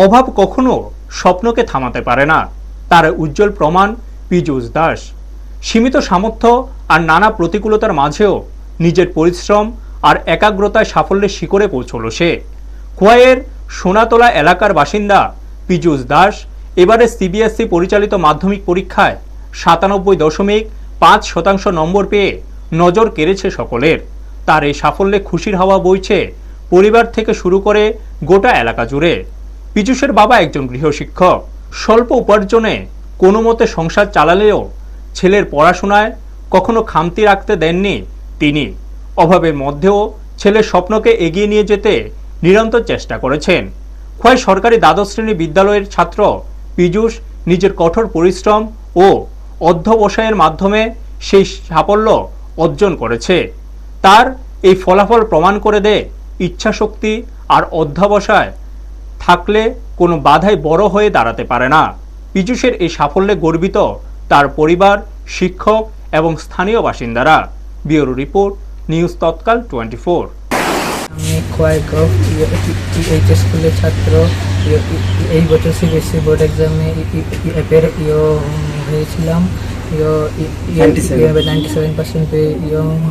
অভাব কখনো স্বপ্নকে থামাতে পারে না, তার উজ্জ্বল প্রমাণ পীযূষ দাস। সীমিত সামর্থ্য আর নানা প্রতিকূলতার মাঝেও নিজের পরিশ্রম আর একাগ্রতায় সাফল্যের শিখরে পৌঁছল সে। খোয়াইয়ের সোনাতলা এলাকার বাসিন্দা পীযূষ দাস এবারে সিবিএসই পরিচালিত মাধ্যমিক পরীক্ষায় 97.5% নম্বর পেয়ে নজর কেড়েছে সকলের। তার এই সাফল্যে খুশির হাওয়া বইছে পরিবার থেকে শুরু করে গোটা এলাকা জুড়ে। পীযূষের বাবা একজন গৃহশিক্ষক, স্বল্প উপার্জনে কোনো মতে সংসার চালালেও ছেলের পড়াশোনায় কখনো খামতি রাখতে দেননি তিনি। অভাবের মধ্যেও ছেলের স্বপ্নকে এগিয়ে নিয়ে যেতে নিরন্তর চেষ্টা করেছেন। খোয়াই সরকারি দ্বাদশ শ্রেণী বিদ্যালয়ের ছাত্র পীযূষ নিজের কঠোর পরিশ্রম ও অধ্যবসায়ের মাধ্যমে সেই সাফল্য অর্জন করেছে। তার এই ফলাফল প্রমাণ করে দেয় ইচ্ছাশক্তি আর অধ্যবসায় থাকলে কোনো বাধাই বড় হয়ে দাঁড়াতে পারে না। পীযূষের এই সাফল্যে গর্বিত তার পরিবার, শিক্ষক এবং স্থানীয় বাসিন্দারা। ব্যুরো রিপোর্ট, নিউজ তৎকাল 24। আমি খোয়াই এইচএস স্কুলের ছাত্র। এই বছর সিবিএসসি বোর্ড এক্সামে হয়েছিলাম। 97% পেয়ে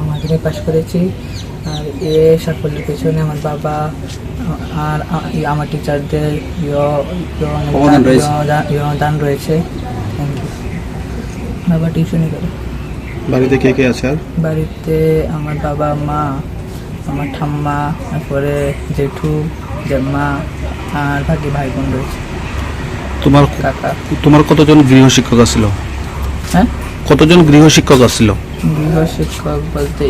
মাধ্যমিক পাস করেছি। আর এ সাফল্যের পেছনে আমার বাবা আর আমার টিচারদের দান রয়েছে। বাবা টিউশনি করে। বাড়িতে কে কে আছে? আর বাড়িতে আমার বাবা, মা, আমার ঠাম্মা, তারপরে জেঠু, জেম্মা আর বাকি ভাই বোন রয়েছে। তোমার কতজন গৃহশিক্ষক আছিল? হ্যাঁ, কতজন গৃহশিক্ষক আছিল? গৃহশিক্ষক বলতে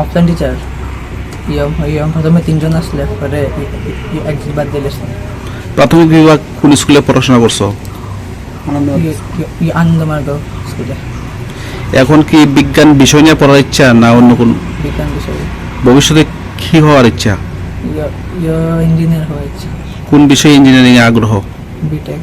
অফলাইন টিচার প্রথমে 3 জন আসলে, পরে একজন বাদ দিলে। প্রাথমিক বিভাগ কোন স্কুলে পড়াশোনা করছো? আনন্দমার্গ স্কুলে। এখন কি বিজ্ঞান বিষয় নিয়ে পড়ার ইচ্ছা না অন্য কোন বিজ্ঞান বিষয়ে? ভবিষ্যতে কি হওয়ার ইচ্ছা? ইঞ্জিনিয়ার হওয়ার ইচ্ছা। কোন বিষয়ে ইঞ্জিনিয়ারিং এ আগ্রহ? বিটেক।